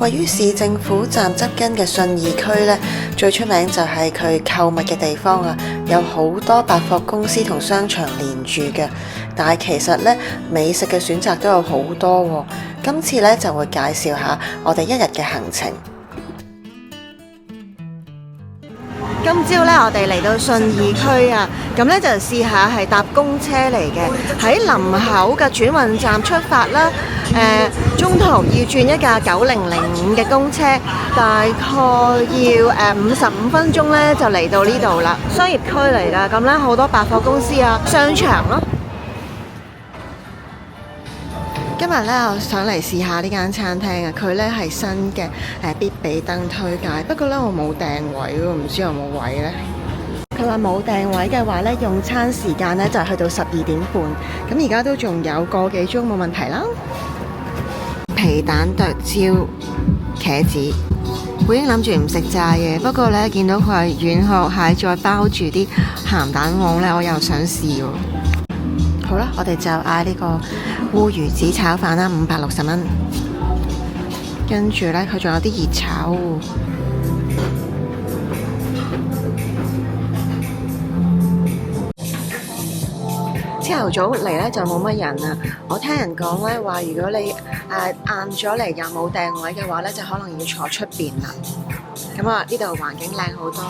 位於市政府站側跟嘅信義區呢，最出名就係佢購物嘅地方啊，有好多百貨公司同商場連住嘅。但係其實呢，美食嘅選擇都有好多喎。今次呢，就會介紹下我哋一日嘅行程。今朝咧，我哋嚟到信義區啊，咁咧就試下係搭公車嚟嘅，喺林口嘅轉運站出發啦。中途要轉一架9005嘅公車，大概要55分鐘咧就嚟到呢度啦。商業區嚟㗎，咁咧好多百貨公司啊、商場咯。今日咧，我想嚟試下呢間餐廳啊，佢咧係新嘅必比登推介，不過咧我冇訂位喎，唔知有冇位呢？佢話冇訂位嘅話咧，用餐時間咧就去到12點半，咁而家都仲有個幾鐘冇問題啦。皮蛋剁椒茄子，本應諗住唔食炸嘢，不過咧見到佢係軟殼蟹再包住啲鹹蛋黃咧，我又想試喎。好啦，我哋就嗌呢個烏魚子炒飯啦，560蚊。跟住呢，佢仲有啲熱炒喎。朝頭早嚟呢就冇乜人啊。我聽人講呢話，如果你晏咗嚟又冇訂位嘅話呢，就可能要坐出邊啦。咁啊，呢度環境靚好多。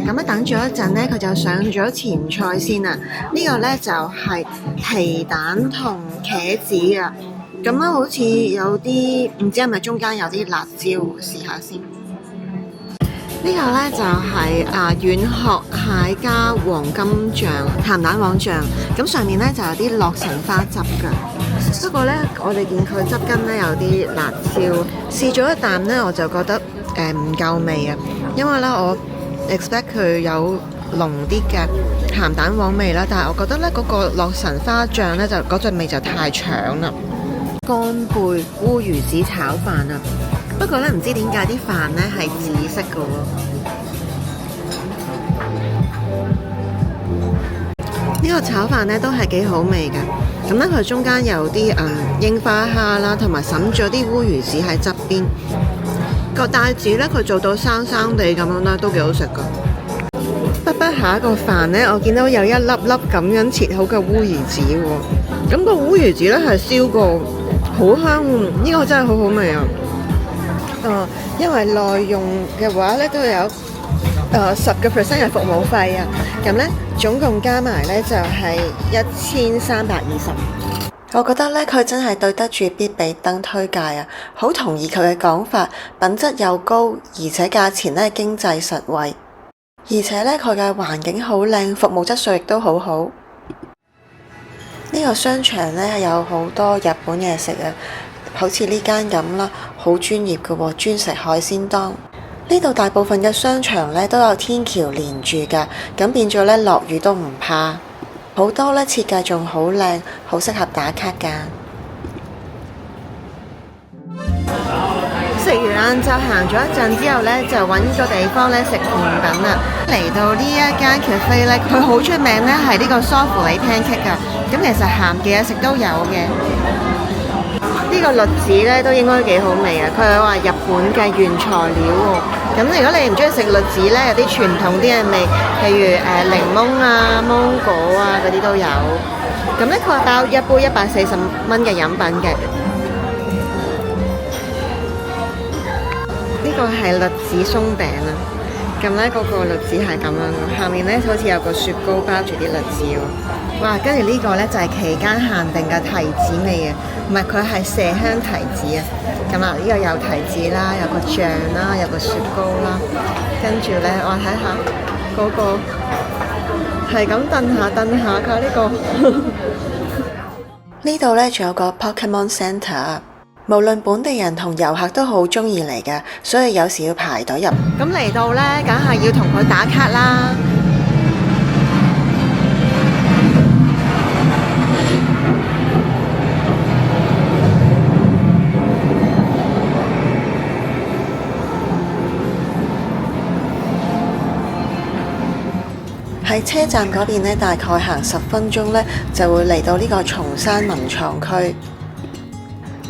咁咧等咗一陣呢，佢就上咗前菜先啊！呢個呢，就係皮蛋同茄子啊！咁咧好似有啲唔知係咪中間有啲辣椒，試下先。呢個呢，就係軟殼蟹加黃金醬、鹹蛋黃醬，咁上面呢，就有啲洛神花汁㗎。不過呢，我哋見佢汁根呢，有啲辣椒，試咗一啖呢，我就覺得唔夠味啊，因為呢，我expect 佢有濃啲嘅鹹蛋黃味啦，但係我覺得咧嗰個洛神花醬咧就嗰陣味就太搶啦。乾貝烏魚子炒飯啊，不過咧唔知點解啲飯咧係紫色嘅喎。呢個炒飯咧都係幾好味嘅，咁咧佢中間有啲櫻花蝦啦，同埋滲咗啲烏魚子喺側邊。個帶子咧，佢做到生生地咁樣啦，都幾好食噶。不下一個飯呢，我見到有一粒粒咁樣切好嘅烏魚子喎。咁個烏魚子咧係燒過，好香喎。呢個真係好好味啊！因為內用嘅話咧都有10% 嘅服務費啊。咁咧總共加埋咧就係1320。我覺得咧，佢真係對得住必比登推介啊！好同意佢嘅講法，品質又高，而且價錢咧經濟實惠，而且咧佢嘅環境好靚，服務質素亦都好好。呢個商場咧有好多日本嘢食啊，好似呢間咁啦，好專業嘅喎，專食海鮮檔。呢度大部分嘅商場咧都有天橋連住㗎，咁變咗咧落雨都唔怕。好多咧設計仲好靚，好適合打卡㗎。食完晏晝行咗一陣之後咧，就揾個地方咧食甜品啦。嚟到呢一間 cafe 咧，佢好出名咧係呢個梳芙梨 pancake 㗎。咁其實鹹嘅嘢食都有嘅。呢個栗子咧都應該幾好味啊！佢係話日本嘅原材料喎。咁如果你唔中意食栗子咧，有啲傳統啲嘅味，譬如檸檬啊、芒果啊嗰啲都有。咁咧佢包一杯140蚊嘅飲品嘅。呢個係栗子鬆餅啊！咁咧嗰個栗子係咁樣嘅，下面咧好似有個雪糕包住啲栗子喎。哇！跟住呢個咧就係期間限定嘅提子味啊，唔係佢係麝香提子啊。咁啊，呢個有提子啦，有個醬啦，有個雪糕啦。跟住咧，我睇下嗰個係咁燉下㗎呢個。呢度咧仲有個 Pokemon Center。無論本地人同遊客都好中意嚟㗎，所以有時要排隊入。咁嚟到呢，梗係要同佢打卡啦。喺車站嗰邊呢，大概行10分鐘呢，就會嚟到呢個松山文創區。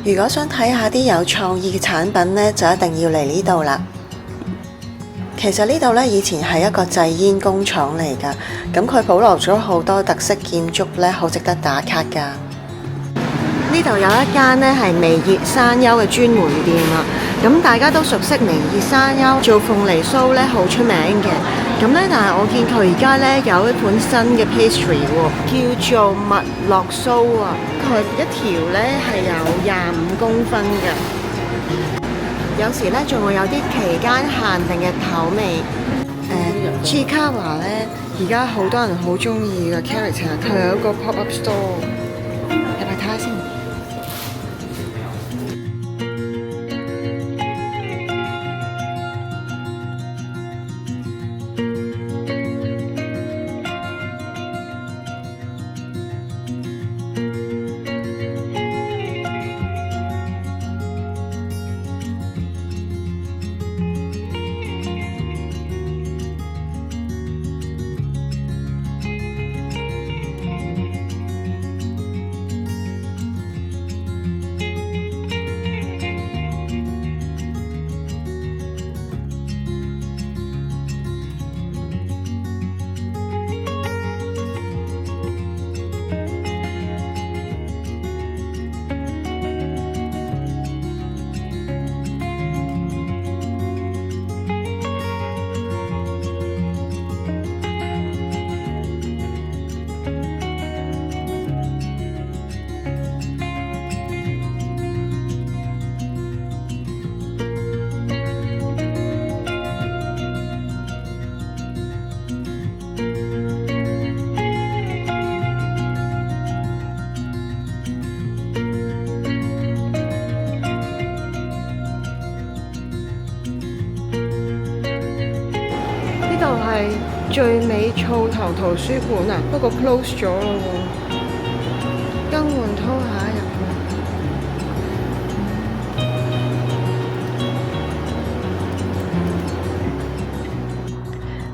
如果想睇下啲有創意嘅產品呢，就一定要嚟呢度啦。其實呢度呢，以前係一個製煙工廠嚟㗎，咁佢保留咗好多特色建築呢，好值得打卡㗎。呢度有一間呢係微熱山丘嘅專門店啊，咁大家都熟悉微熱山丘做鳳梨酥呢，好出名嘅。咁呢，但係我見佢而家呢有一款新嘅 pastry 喎，叫做蜜樂酥啊，佢一條呢係有25公分嘅。有時咧仲會有啲期間限定嘅口味，Chikawa 咧而家好多人好中意嘅 character， 佢有一個 pop up store， 入去睇下先。呢度係最美醋頭圖書館啊，不過 close 咗咯喎，更換拖鞋入去。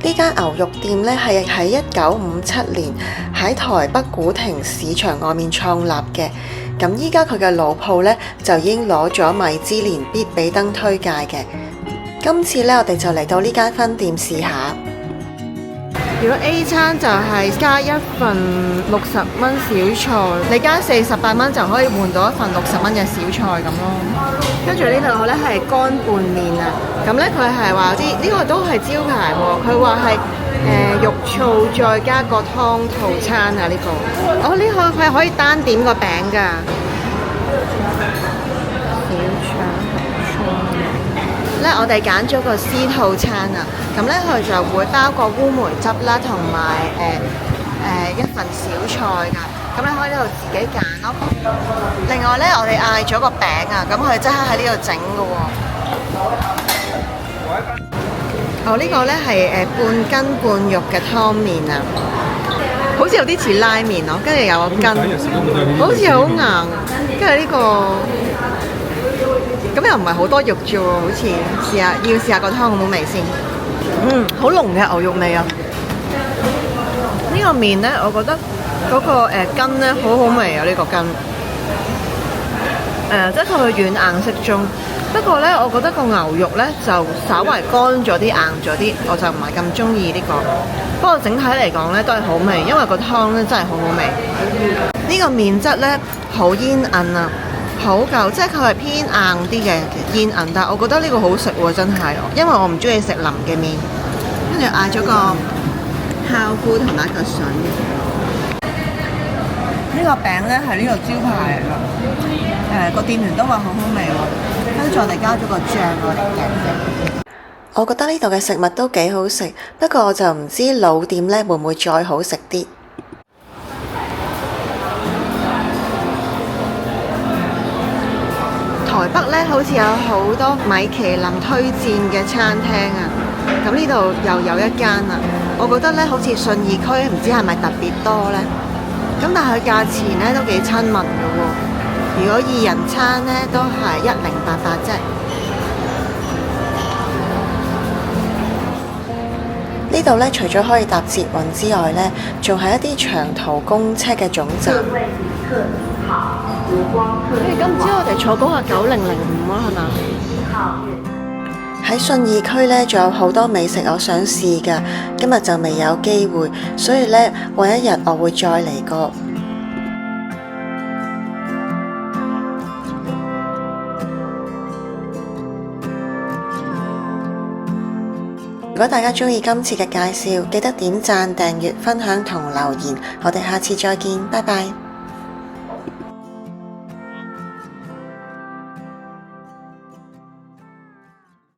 呢間牛肉店呢係喺1957年喺台北古亭市場外面創立嘅，咁依家佢嘅老鋪呢，就已經攞咗米芝蓮必比登推介嘅。今次呢，我哋就嚟到呢間分店試下。如果 A 餐就係加一份60蚊小菜，你加48蚊就可以換到一份60蚊嘅小菜咁咯。跟住呢度呢係乾拌麵啊，咁呢佢係話啲呢個都係招牌喎，佢話係肉燥再加個湯套餐啊呢個。哦，呢個佢係可以單點個餅㗎。咧，我哋揀咗個 C 套餐啊，咁咧佢就會包個烏梅汁啦，同埋一份小菜㗎，咁你可以呢度自己揀咯。另外咧，我哋嗌咗個餅啊，咁佢即刻喺呢度整㗎喎。哦，呢個咧係半筋半肉嘅湯麵啊，好似有啲似拉麵咯，跟住有個筋，好似好硬，跟住呢個。咁又唔係好多肉啫喎，好似要試下個湯好唔好味先。好濃嘅牛肉味啊！呢個麵咧，我覺得嗰個筋咧好好味啊！呢個筋，即係佢軟硬適中。不過咧，我覺得個牛肉咧就稍為乾咗啲、硬咗啲，我就唔係咁中意呢個。不過整體嚟講咧都係好味，因為個湯咧真係好好味。呢個麵質咧好煙韌啊！好舊，即係佢係偏硬啲嘅煙韌，但係我覺得呢個好食喎，真係，因為我唔中意食腍嘅麵。跟住嗌咗個烤菇同埋一個筍。呢個餅呢係呢個招牌嚟㗎，個店員都話好好味喎。跟住我哋加咗個醬落嚟嘅。我覺得呢度嘅食物都幾好食，不過我就唔知老店呢會唔會再好食啲。台北咧好似有好多米其林推薦嘅餐廳啊，咁呢度又有一間啊，我覺得咧好似信義區唔知係咪特別多呢？咁但係佢價錢咧都幾親民嘅喎，如果2人餐咧都係1088啫。呢度咧除咗可以搭捷運之外咧，仲係一啲長途公車嘅總站。各位旅客好。今朝我哋坐嗰個9005啊，係嘛？喺信義區呢，仲有好多美食我想試㗎，今日就未有機會，所以呢，揾一日我會再嚟過。如果大家鍾意今次嘅介紹，記得點讚、訂閱、分享同留言。我哋下次再見，拜拜。